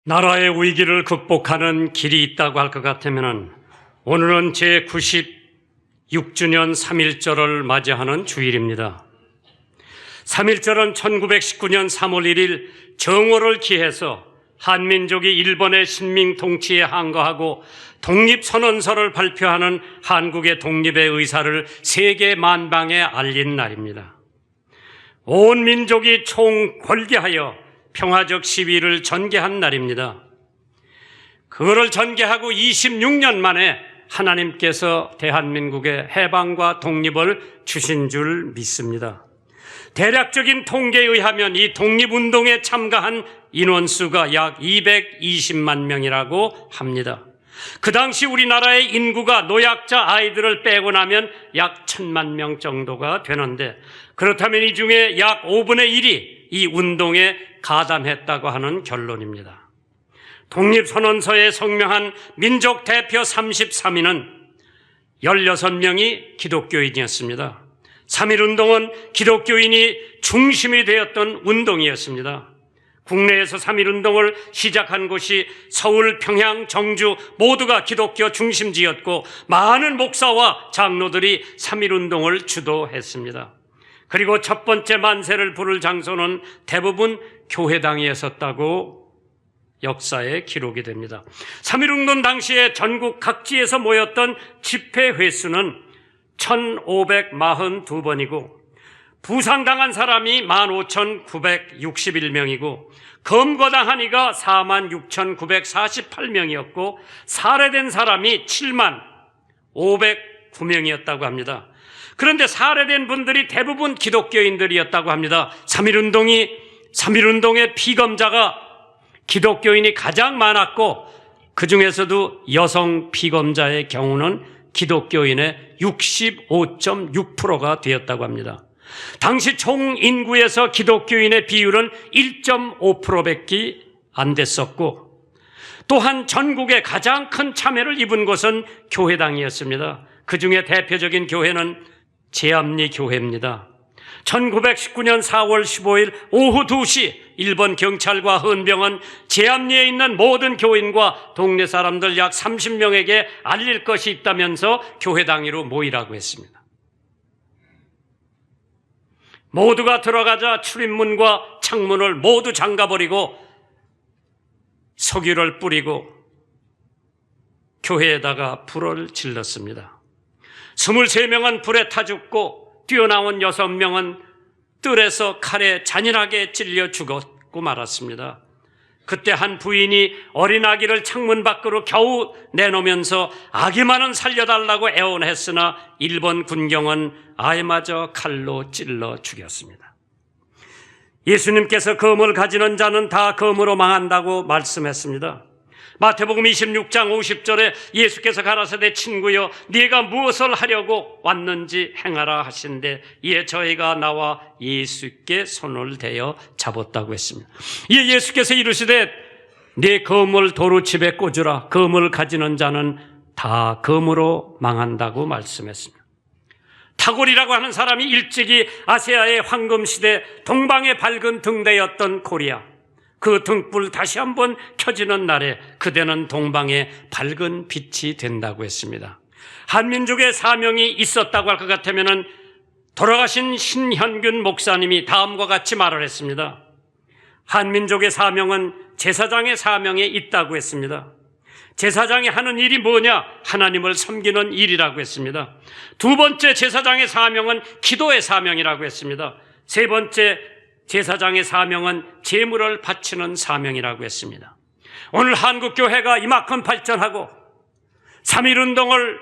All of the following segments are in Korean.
나라의 위기를 극복하는 길이 있다고 할 것 같으면 오늘은 제96주년 3.1절을 맞이하는 주일입니다. 3.1절은 1919년 3월 1일 정오를 기해서 한민족이 일본의 식민 통치에 항거하고 독립선언서를 발표하는 한국의 독립의 의사를 세계 만방에 알린 날입니다. 온 민족이 총궐개하여 평화적 시위를 전개한 날입니다. 그거를 전개하고 26년 만에 하나님께서 대한민국의 해방과 독립을 주신 줄 믿습니다. 대략적인 통계에 의하면 이 독립운동에 참가한 인원수가 약 220만 명이라고 합니다. 그 당시 우리나라의 인구가 노약자 아이들을 빼고 나면 약 1,000만 명 정도가 되는데, 그렇다면 이 중에 약 5분의 1이 이 운동에 가담했다고 하는 결론입니다. 독립선언서에 성명한 민족 대표 33인은 16명이 기독교인이었습니다. 3.1운동은 기독교인이 중심이 되었던 운동이었습니다. 국내에서 3.1운동을 시작한 곳이 서울, 평양, 정주 모두가 기독교 중심지였고 많은 목사와 장로들이 3.1운동을 주도했습니다. 그리고 첫 번째 만세를 부를 장소는 대부분 교회당이었었다고 역사에 기록이 됩니다. 3.1운동 당시에 전국 각지에서 모였던 집회 횟수는 1,542번이고 부상당한 사람이 15,961명이고 검거당한 이가 46,948명이었고 살해된 사람이 70,509명이었다고 합니다. 그런데 살해된 분들이 대부분 기독교인들이었다고 합니다. 3.1운동의 피검자가 기독교인이 가장 많았고 그 중에서도 여성 피검자의 경우는 기독교인의 65.6%가 되었다고 합니다. 당시 총 인구에서 기독교인의 비율은 1.5%밖에 안 됐었고, 또한 전국에 가장 큰 참여를 입은 곳은 교회당이었습니다. 그 중에 대표적인 교회는 제암리 교회입니다. 1919년 4월 15일 오후 2시 일본 경찰과 헌병은 제암리에 있는 모든 교인과 동네 사람들 약 30명에게 알릴 것이 있다면서 교회 당위로 모이라고 했습니다. 모두가 들어가자 출입문과 창문을 모두 잠가버리고 석유를 뿌리고 교회에다가 불을 질렀습니다. 23명은 불에 타 죽고 뛰어나온 6명은 뜰에서 칼에 잔인하게 찔려 죽었고 말았습니다. 그때 한 부인이 어린 아기를 창문 밖으로 겨우 내놓으면서 아기만은 살려달라고 애원했으나 일본 군경은 아이마저 칼로 찔러 죽였습니다. 예수님께서 검을 가지는 자는 다 검으로 망한다고 말씀했습니다. 마태복음 26장 50절에 예수께서 가라사대 친구여 네가 무엇을 하려고 왔는지 행하라 하신데 이에 저희가 나와 예수께 손을 대어 잡았다고 했습니다. 이에 예수께서 이르시되 네 검을 도루칩에 꽂으라. 검을 가지는 자는 다 검으로 망한다고 말씀했습니다. 타골이라고 하는 사람이 일찍이 아시아의 황금시대 동방의 밝은 등대였던 코리아, 그 등불 다시 한번 켜지는 날에 그대는 동방의 밝은 빛이 된다고 했습니다. 한민족의 사명이 있었다고 할 것 같으면 돌아가신 신현균 목사님이 다음과 같이 말을 했습니다. 한민족의 사명은 제사장의 사명에 있다고 했습니다. 제사장이 하는 일이 뭐냐? 하나님을 섬기는 일이라고 했습니다. 두 번째 제사장의 사명은 기도의 사명이라고 했습니다. 세 번째 제사장의 사명은 제물을 바치는 사명이라고 했습니다. 오늘 한국교회가 이만큼 발전하고 3.1운동을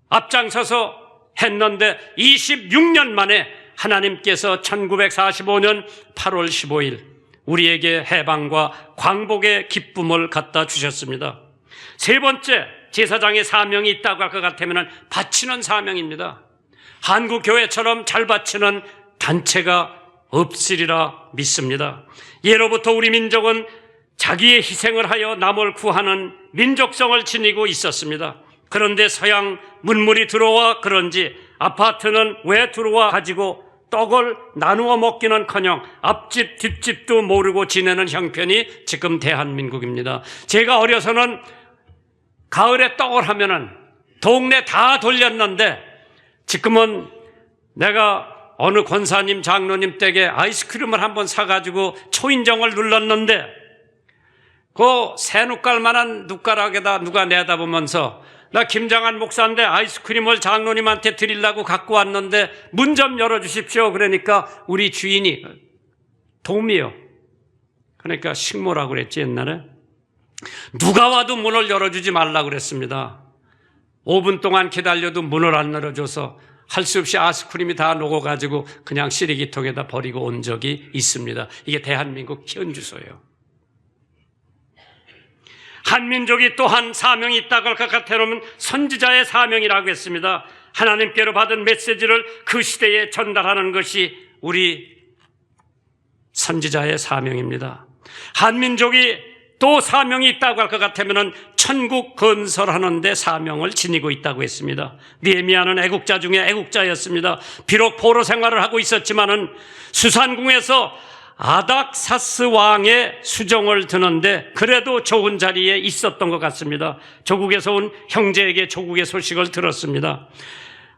앞장서서 했는데 26년 만에 하나님께서 1945년 8월 15일 우리에게 해방과 광복의 기쁨을 갖다 주셨습니다. 세 번째 제사장의 사명이 있다고 할 것 같으면 바치는 사명입니다. 한국교회처럼 잘 바치는 단체가 없으리라 믿습니다. 예로부터 우리 민족은 자기의 희생을 하여 남을 구하는 민족성을 지니고 있었습니다. 그런데 서양 문물이 들어와 그런지 아파트는 왜 들어와 가지고 떡을 나누어 먹기는커녕 앞집 뒷집도 모르고 지내는 형편이 지금 대한민국입니다. 제가 어려서는 가을에 떡을 하면은 동네 다 돌렸는데 지금은 내가 어느 권사님 장로님 댁에 아이스크림을 한번 사가지고 초인종을 눌렀는데 그 새 눕갈만한 눕가락에다 누가 내다보면서 나 김장한 목사인데 아이스크림을 장로님한테 드리려고 갖고 왔는데 문 좀 열어주십시오. 그러니까 우리 주인이 도움이요. 그러니까 식모라고 그랬지 옛날에. 누가 와도 문을 열어주지 말라고 그랬습니다. 5분 동안 기다려도 문을 안 열어줘서 할 수 없이 아이스크림이 다 녹아가지고 그냥 쓰레기통에다 버리고 온 적이 있습니다. 이게 대한민국 현주소예요. 한민족이 또한 사명이 있다고 각각해놓으면 선지자의 사명이라고 했습니다. 하나님께로 받은 메시지를 그 시대에 전달하는 것이 우리 선지자의 사명입니다. 한민족이 또 사명이 있다고 할 것 같으면 천국 건설하는 데 사명을 지니고 있다고 했습니다. 느헤미야는 애국자 중에 애국자였습니다. 비록 포로 생활을 하고 있었지만은 수산궁에서 아닥사스 왕의 수종을 드는데 그래도 좋은 자리에 있었던 것 같습니다. 조국에서 온 형제에게 조국의 소식을 들었습니다.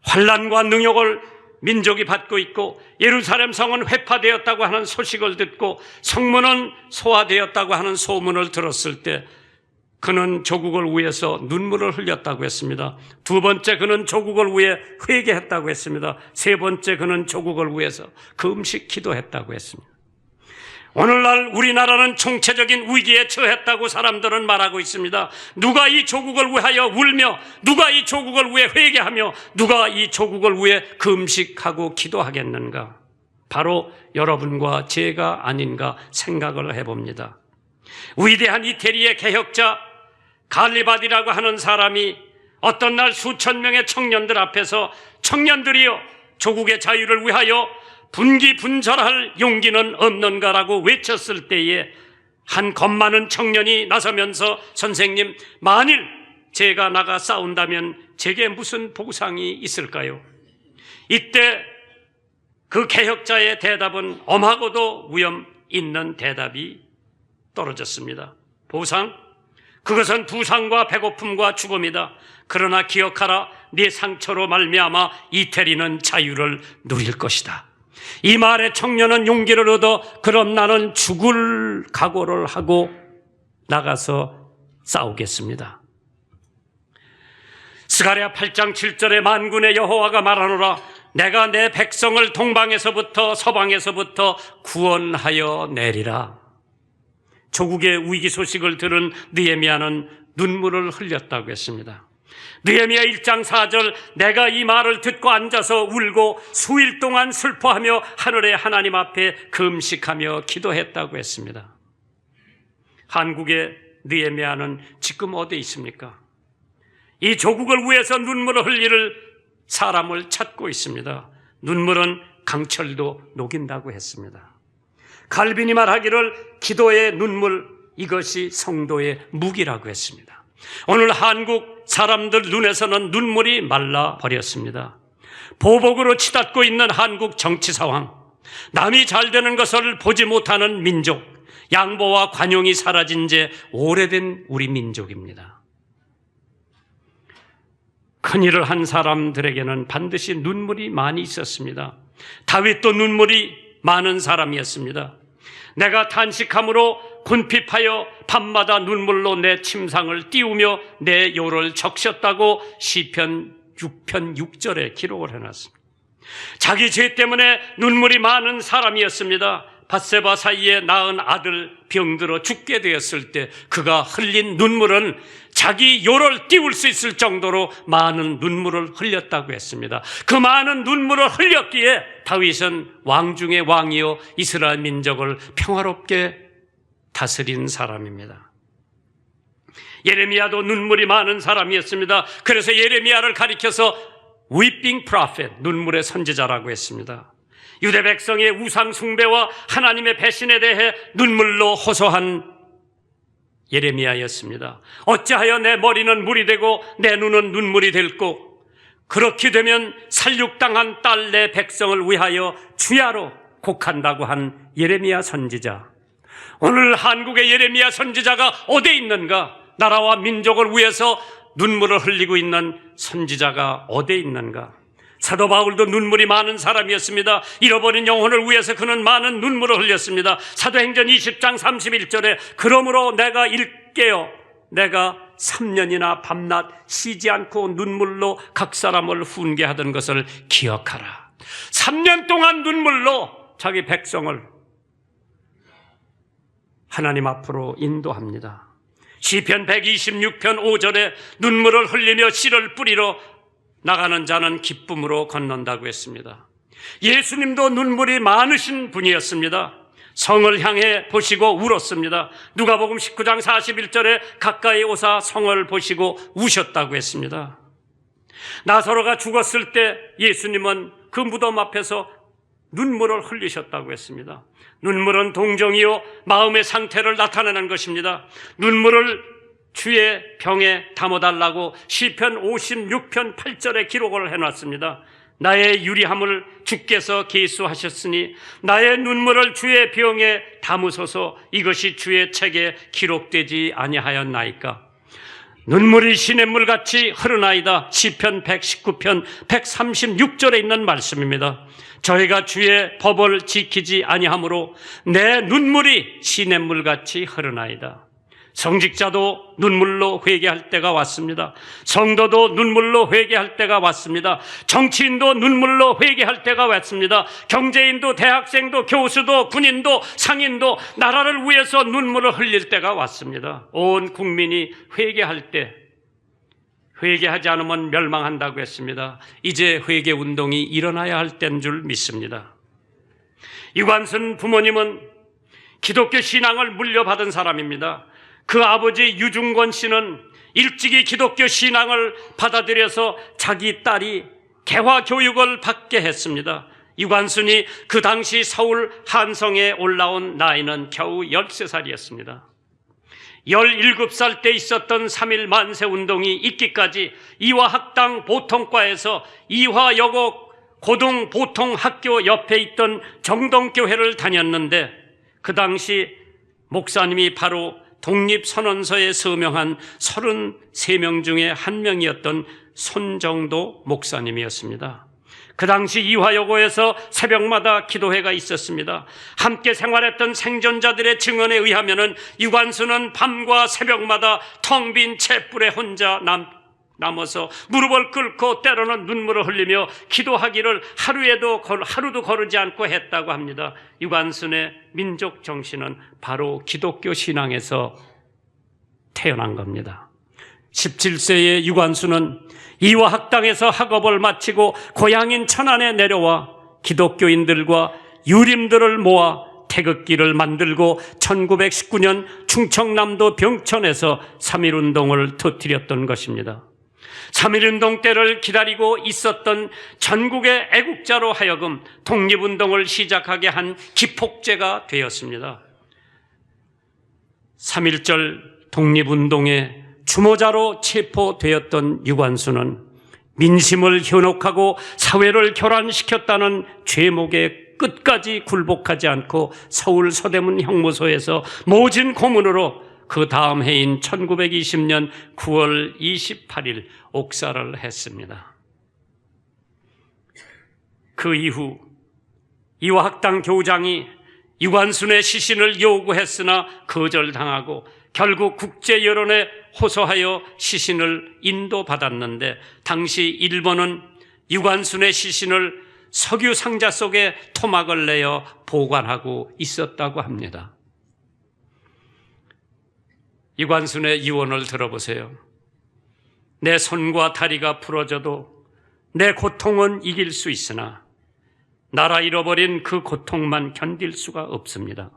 환난과 능욕을 민족이 받고 있고 예루살렘 성은 회파되었다고 하는 소식을 듣고 성문은 소화되었다고 하는 소문을 들었을 때 그는 조국을 위해서 눈물을 흘렸다고 했습니다. 두 번째, 그는 조국을 위해 회개했다고 했습니다. 세 번째, 그는 조국을 위해서 금식 기도했다고 했습니다. 오늘날 우리나라는 총체적인 위기에 처했다고 사람들은 말하고 있습니다. 누가 이 조국을 위하여 울며, 누가 이 조국을 위해 회개하며, 누가 이 조국을 위해 금식하고 기도하겠는가? 바로 여러분과 제가 아닌가 생각을 해봅니다. 위대한 이태리의 개혁자 갈리바디라고 하는 사람이 어떤 날 수천 명의 청년들 앞에서 청년들이여 조국의 자유를 위하여 분기분절할 용기는 없는가라고 외쳤을 때에 한 겁 많은 청년이 나서면서 선생님, 만일 제가 나가 싸운다면 제게 무슨 보상이 있을까요? 이때 그 개혁자의 대답은 엄하고도 위험 있는 대답이 떨어졌습니다. 보상? 그것은 부상과 배고픔과 죽음이다. 그러나 기억하라, 네 상처로 말미암아 이태리는 자유를 누릴 것이다. 이 말에 청년은 용기를 얻어 그럼 나는 죽을 각오를 하고 나가서 싸우겠습니다. 스가랴 8장 7절에 만군의 여호와가 말하노라, 내가 내 백성을 동방에서부터 서방에서부터 구원하여 내리라. 조국의 위기 소식을 들은 느헤미야는 눈물을 흘렸다고 했습니다. 느헤미야 1장 4절, 내가 이 말을 듣고 앉아서 울고 수일 동안 슬퍼하며 하늘의 하나님 앞에 금식하며 기도했다고 했습니다. 한국의 느헤미야는 지금 어디에 있습니까? 이 조국을 위해서 눈물을 흘릴 사람을 찾고 있습니다. 눈물은 강철도 녹인다고 했습니다. 칼빈이 말하기를 기도의 눈물, 이것이 성도의 무기라고 했습니다. 오늘 한국 사람들 눈에서는 눈물이 말라버렸습니다. 보복으로 치닫고 있는 한국 정치 상황, 남이 잘 되는 것을 보지 못하는 민족, 양보와 관용이 사라진 지 오래된 우리 민족입니다. 큰일을 한 사람들에게는 반드시 눈물이 많이 있었습니다. 다윗도 눈물이 많은 사람이었습니다. 내가 탄식함으로 군핍하여 밤마다 눈물로 내 침상을 띄우며 내 요를 적셨다고 시편 6편 6절에 기록을 해놨습니다. 자기 죄 때문에 눈물이 많은 사람이었습니다. 밧세바 사이에 낳은 아들 병들어 죽게 되었을 때 그가 흘린 눈물은 자기 요를 띄울 수 있을 정도로 많은 눈물을 흘렸다고 했습니다. 그 많은 눈물을 흘렸기에 다윗은 왕 중의 왕이요 이스라엘 민족을 평화롭게 다스린 사람입니다. 예레미야도 눈물이 많은 사람이었습니다. 그래서 예레미야를 가리켜서 weeping prophet, 눈물의 선지자라고 했습니다. 유대 백성의 우상 숭배와 하나님의 배신에 대해 눈물로 호소한 예레미야였습니다. 어찌하여 내 머리는 물이 되고 내 눈은 눈물이 될꼬, 그렇게 되면 살육당한 딸 내 백성을 위하여 주야로 곡한다고 한 예레미야 선지자. 오늘 한국의 예레미야 선지자가 어디 있는가? 나라와 민족을 위해서 눈물을 흘리고 있는 선지자가 어디 있는가? 사도 바울도 눈물이 많은 사람이었습니다. 잃어버린 영혼을 위해서 그는 많은 눈물을 흘렸습니다. 사도행전 20장 31절에 그러므로 내가 일깨어 내가 3년이나 밤낮 쉬지 않고 눈물로 각 사람을 훈계하던 것을 기억하라. 3년 동안 눈물로 자기 백성을 하나님 앞으로 인도합니다. 시편 126편 5절에 눈물을 흘리며 씨를 뿌리러 나가는 자는 기쁨으로 건넌다고 했습니다. 예수님도 눈물이 많으신 분이었습니다. 성을 향해 보시고 울었습니다. 누가복음 19장 41절에 가까이 오사 성을 보시고 우셨다고 했습니다. 나사로가 죽었을 때 예수님은 그 무덤 앞에서 눈물을 흘리셨다고 했습니다. 눈물은 동정이요 마음의 상태를 나타내는 것입니다. 눈물을 주의 병에 담아달라고 시편 56편 8절에 기록을 해놨습니다. 나의 유리함을 주께서 계수하셨으니 나의 눈물을 주의 병에 담으소서. 이것이 주의 책에 기록되지 아니하였나이까. 눈물이 시냇물같이 흐르나이다. 시편 119편 136절에 있는 말씀입니다. 저희가 주의 법을 지키지 아니하므로 내 눈물이 시냇물같이 흐르나이다. 성직자도 눈물로 회개할 때가 왔습니다. 성도도 눈물로 회개할 때가 왔습니다. 정치인도 눈물로 회개할 때가 왔습니다. 경제인도 대학생도 교수도 군인도 상인도 나라를 위해서 눈물을 흘릴 때가 왔습니다. 온 국민이 회개할 때, 회개하지 않으면 멸망한다고 했습니다. 이제 회개 운동이 일어나야 할 때인 줄 믿습니다. 유관순 부모님은 기독교 신앙을 물려받은 사람입니다. 그 아버지 유중권 씨는 일찍이 기독교 신앙을 받아들여서 자기 딸이 개화 교육을 받게 했습니다. 유관순이 그 당시 서울 한성에 올라온 나이는 겨우 13살이었습니다. 17살 때 있었던 3.1 만세 운동이 있기까지 이화학당 보통과에서 이화여고 고등 보통학교 옆에 있던 정동교회를 다녔는데 그 당시 목사님이 바로 독립선언서에 서명한 33명 중에 한 명이었던 손정도 목사님이었습니다. 그 당시 이화여고에서 새벽마다 기도회가 있었습니다. 함께 생활했던 생존자들의 증언에 의하면 유관순은 밤과 새벽마다 텅 빈 촛불에 혼자 남아서 무릎을 꿇고 때로는 눈물을 흘리며 기도하기를 하루도 거르지 않고 했다고 합니다. 유관순의 민족 정신은 바로 기독교 신앙에서 태어난 겁니다. 17세의 유관순은 이화학당에서 학업을 마치고 고향인 천안에 내려와 기독교인들과 유림들을 모아 태극기를 만들고 1919년 충청남도 병천에서 3.1운동을 터뜨렸던 것입니다. 3.1운동 때를 기다리고 있었던 전국의 애국자로 하여금 독립운동을 시작하게 한 기폭제가 되었습니다. 3.1절 독립운동의 주모자로 체포되었던 유관순은 민심을 현혹하고 사회를 교란시켰다는 죄목에 끝까지 굴복하지 않고 서울 서대문 형무소에서 모진 고문으로 그 다음 해인 1920년 9월 28일 옥살을 했습니다. 그 이후 이화학당 교장이 유관순의 시신을 요구했으나 거절당하고 결국 국제 여론에 호소하여 시신을 인도받았는데 당시 일본은 유관순의 시신을 석유 상자 속에 토막을 내어 보관하고 있었다고 합니다. 유관순의 유언을 들어보세요. 내 손과 다리가 부러져도 내 고통은 이길 수 있으나 나라 잃어버린 그 고통만 견딜 수가 없습니다.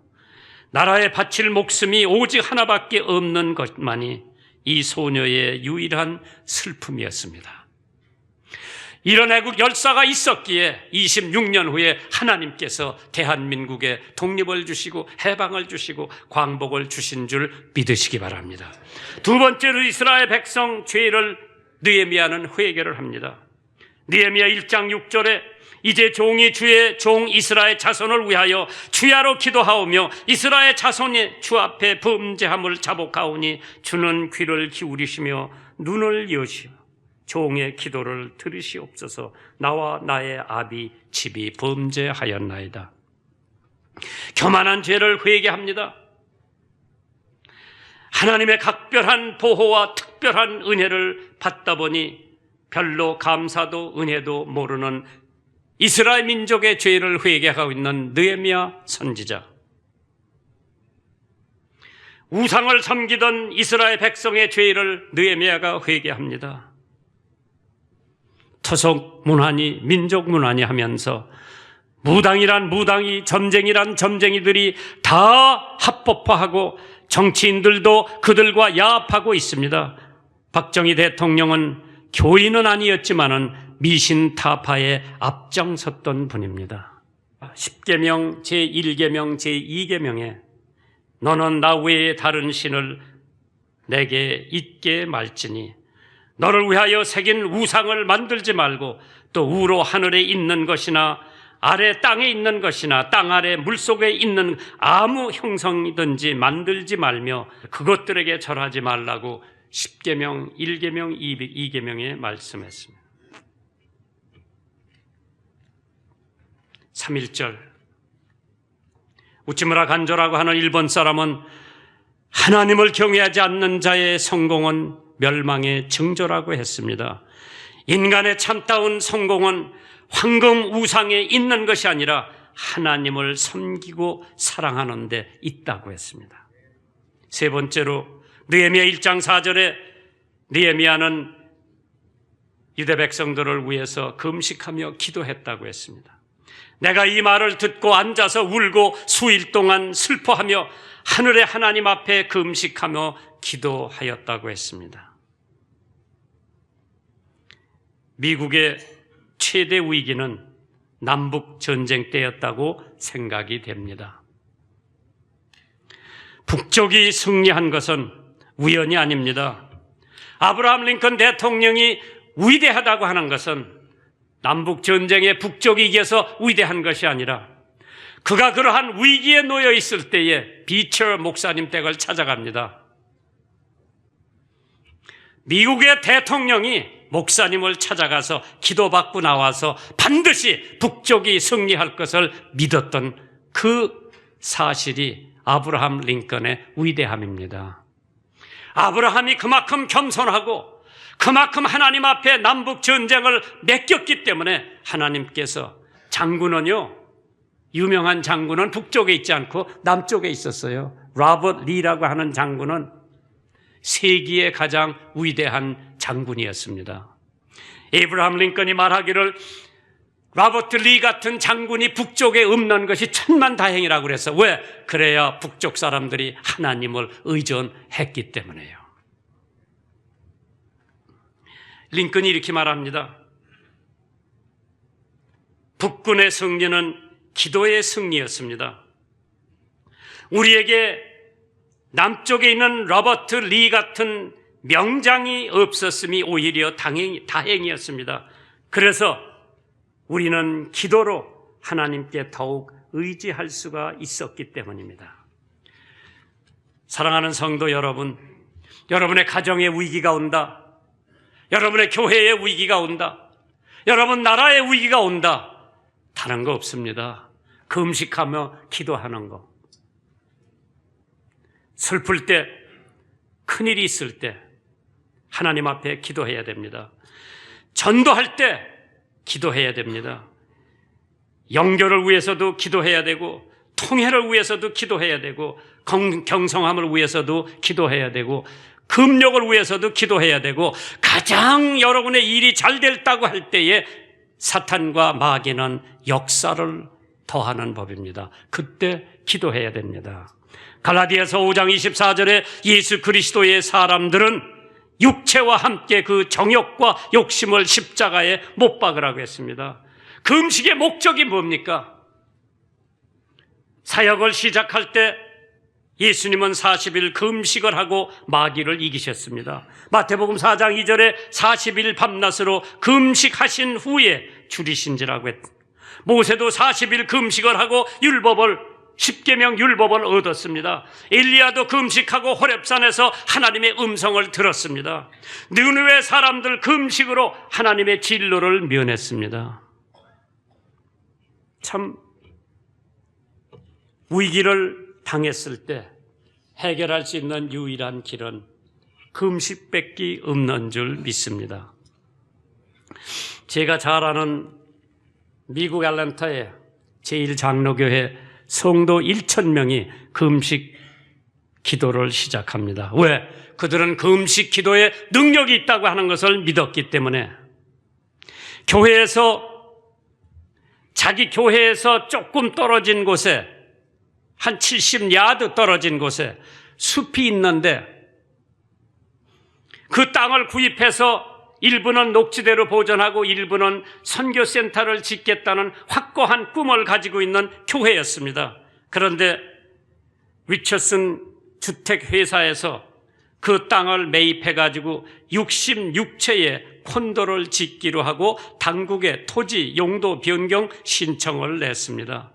나라에 바칠 목숨이 오직 하나밖에 없는 것만이 이 소녀의 유일한 슬픔이었습니다. 이런 애국 열사가 있었기에 26년 후에 하나님께서 대한민국에 독립을 주시고 해방을 주시고 광복을 주신 줄 믿으시기 바랍니다. 두 번째로 이스라엘 백성 죄를 느헤미야는 회개를 합니다. 느헤미야 1장 6절에 이제 종이 주의 종 이스라엘 자손을 위하여 주야로 기도하오며 이스라엘 자손이 주 앞에 범죄함을 자복하오니 주는 귀를 기울이시며 눈을 여시어 종의 기도를 들으시옵소서. 나와 나의 아비 집이 범죄하였나이다. 교만한 죄를 회개합니다. 하나님의 각별한 보호와 특별한 은혜를 받다 보니 별로 감사도 은혜도 모르는 이스라엘 민족의 죄를 회개하고 있는 느헤미야 선지자. 우상을 섬기던 이스라엘 백성의 죄를 느헤미야가 회개합니다. 토속 문화니 민족 문화니 하면서 무당이란 무당이, 점쟁이란 점쟁이들이 다 합법화하고 정치인들도 그들과 야합하고 있습니다. 박정희 대통령은 교인은 아니었지만은 미신 타파에 앞장섰던 분입니다. 10계명 제1계명 제2계명에 너는 나 외에 다른 신을 내게 있게 말지니 너를 위하여 새긴 우상을 만들지 말고 또 우로 하늘에 있는 것이나 아래 땅에 있는 것이나 땅 아래 물속에 있는 아무 형상이든지 만들지 말며 그것들에게 절하지 말라고 10계명 1계명 2계명에 말씀했습니다. 3.1절 우치무라 간조라고 하는 일본 사람은 하나님을 경외하지 않는 자의 성공은 멸망의 징조라고 했습니다. 인간의 참다운 성공은 황금 우상에 있는 것이 아니라 하나님을 섬기고 사랑하는 데 있다고 했습니다. 세 번째로 느헤미야 1장 4절에 느헤미야는 유대 백성들을 위해서 금식하며 기도했다고 했습니다. 내가 이 말을 듣고 앉아서 울고 수일 동안 슬퍼하며 하늘의 하나님 앞에 금식하며 기도하였다고 했습니다. 미국의 최대 위기는 남북 전쟁 때였다고 생각이 됩니다. 북쪽이 승리한 것은 우연이 아닙니다. 아브라함 링컨 대통령이 위대하다고 하는 것은 남북 전쟁에 북쪽이 이겨서 위대한 것이 아니라 그가 그러한 위기에 놓여 있을 때에 비처 목사님 댁을 찾아갑니다. 미국의 대통령이 목사님을 찾아가서 기도받고 나와서 반드시 북쪽이 승리할 것을 믿었던 그 사실이 아브라함 링컨의 위대함입니다. 아브라함이 그만큼 겸손하고 그만큼 하나님 앞에 남북 전쟁을 맡겼기 때문에 하나님께서 장군은요, 유명한 장군은 북쪽에 있지 않고 남쪽에 있었어요. 로버트 리라고 하는 장군은 세기의 가장 위대한 장군이었습니다. 에이브라함 링컨이 말하기를 로버트 리 같은 장군이 북쪽에 없는 것이 천만다행이라고 그래서 왜? 그래야 북쪽 사람들이 하나님을 의존했기 때문에요. 링컨이 이렇게 말합니다. 북군의 승리는 기도의 승리였습니다. 우리에게 남쪽에 있는 로버트 리 같은 명장이 없었음이 오히려 다행이었습니다. 그래서 우리는 기도로 하나님께 더욱 의지할 수가 있었기 때문입니다. 사랑하는 성도 여러분, 여러분의 가정에 위기가 온다. 여러분의 교회에 위기가 온다. 여러분 나라에 위기가 온다. 다른 거 없습니다. 금식하며 기도하는 거. 슬플 때, 큰일이 있을 때 하나님 앞에 기도해야 됩니다. 전도할 때 기도해야 됩니다. 영교를 위해서도 기도해야 되고 통일을 위해서도 기도해야 되고 경성함을 위해서도 기도해야 되고 금욕을 위해서도 기도해야 되고 가장 여러분의 일이 잘 됐다고 할 때에 사탄과 마귀는 역사를 더하는 법입니다. 그때 기도해야 됩니다. 갈라디아서 5장 24절에 예수 그리스도의 사람들은 육체와 함께 그 정욕과 욕심을 십자가에 못 박으라고 했습니다. 그 음식의 목적이 뭡니까? 사역을 시작할 때 예수님은 40일 금식을 하고 마귀를 이기셨습니다. 마태복음 4장 2절에 40일 밤낮으로 금식하신 후에 줄이신지라고 했다. 모세도 40일 금식을 하고 십계명 율법을 얻었습니다. 엘리야도 금식하고 호렙산에서 하나님의 음성을 들었습니다. 느느웨 사람들 금식으로 하나님의 진노를 면했습니다. 참 위기를 당했을 때 해결할 수 있는 유일한 길은 금식밖에 없는 줄 믿습니다. 제가 잘 아는 미국 애틀랜타의 제1장로교회 성도 1,000명이 금식 기도를 시작합니다. 왜? 그들은 금식 기도에 능력이 있다고 하는 것을 믿었기 때문에 자기 교회에서 조금 떨어진 곳에 한 70야드 떨어진 곳에 숲이 있는데 그 땅을 구입해서 일부는 녹지대로 보존하고 일부는 선교센터를 짓겠다는 확고한 꿈을 가지고 있는 교회였습니다. 그런데 리처슨 주택회사에서 그 땅을 매입해가지고 66채의 콘도를 짓기로 하고 당국에 토지 용도 변경 신청을 냈습니다.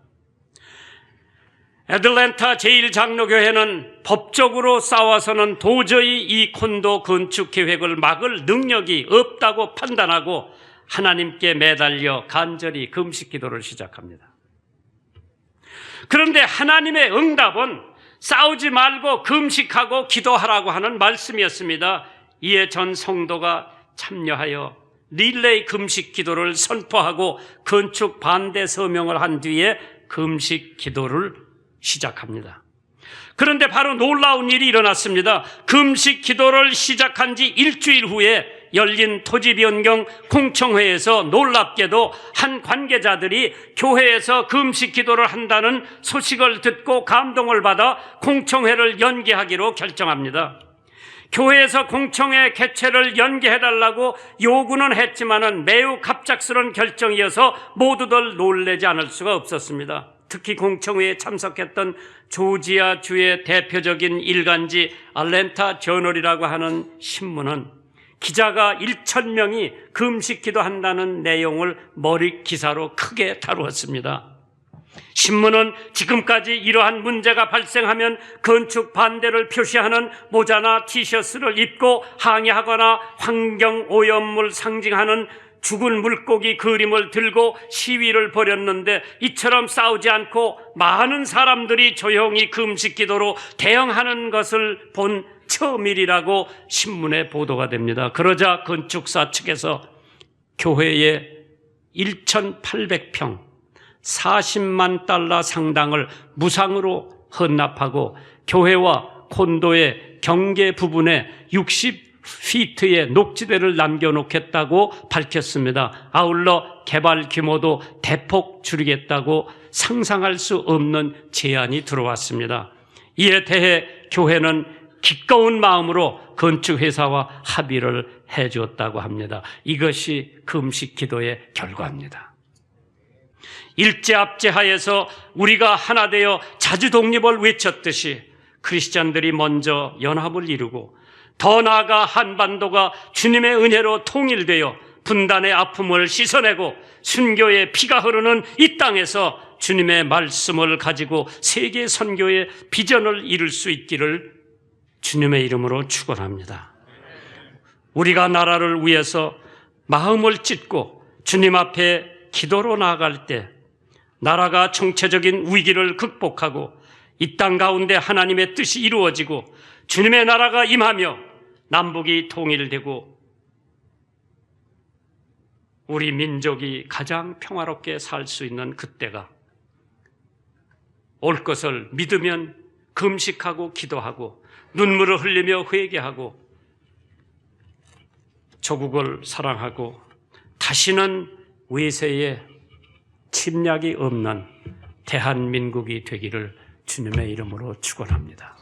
애틀랜타 제1장로교회는 법적으로 싸워서는 도저히 이 콘도 건축 계획을 막을 능력이 없다고 판단하고 하나님께 매달려 간절히 금식 기도를 시작합니다. 그런데 하나님의 응답은 싸우지 말고 금식하고 기도하라고 하는 말씀이었습니다. 이에 전 성도가 참여하여 릴레이 금식 기도를 선포하고 건축 반대 서명을 한 뒤에 금식 기도를 시작합니다. 그런데 바로 놀라운 일이 일어났습니다. 금식 기도를 시작한 지 일주일 후에 열린 토지 변경 공청회에서 놀랍게도 한 관계자들이 교회에서 금식 기도를 한다는 소식을 듣고 감동을 받아 공청회를 연기하기로 결정합니다. 교회에서 공청회 개최를 연기해달라고 요구는 했지만은 매우 갑작스러운 결정이어서 모두들 놀라지 않을 수가 없었습니다. 특히 공청회에 참석했던 조지아 주의 대표적인 일간지 알랜타 저널이라고 하는 신문은 기자가 1,000명이 금식 기도한다는 내용을 머리 기사로 크게 다루었습니다. 신문은 지금까지 이러한 문제가 발생하면 건축 반대를 표시하는 모자나 티셔츠를 입고 항의하거나 환경오염물 상징하는 죽은 물고기 그림을 들고 시위를 벌였는데 이처럼 싸우지 않고 많은 사람들이 조용히 금식 기도로 대응하는 것을 본 처음이라고 신문에 보도가 됩니다. 그러자 건축사 측에서 교회에 1,800평 40만 달러 상당을 무상으로 헌납하고 교회와 콘도의 경계 부분에 60피트의 녹지대를 남겨놓겠다고 밝혔습니다. 아울러 개발 규모도 대폭 줄이겠다고 상상할 수 없는 제안이 들어왔습니다. 이에 대해 교회는 기꺼운 마음으로 건축회사와 합의를 해주었다고 합니다. 이것이 금식 기도의 결과입니다. 일제압제하에서 우리가 하나 되어 자주독립을 외쳤듯이 크리스찬들이 먼저 연합을 이루고 더 나아가 한반도가 주님의 은혜로 통일되어 분단의 아픔을 씻어내고 순교의 피가 흐르는 이 땅에서 주님의 말씀을 가지고 세계 선교의 비전을 이룰 수 있기를 주님의 이름으로 축원합니다. 우리가 나라를 위해서 마음을 찢고 주님 앞에 기도로 나아갈 때 나라가 총체적인 위기를 극복하고 이 땅 가운데 하나님의 뜻이 이루어지고 주님의 나라가 임하며 남북이 통일되고 우리 민족이 가장 평화롭게 살 수 있는 그때가 올 것을 믿으면 금식하고 기도하고 눈물을 흘리며 회개하고 조국을 사랑하고 다시는 외세의 침략이 없는 대한민국이 되기를 주님의 이름으로 축원합니다.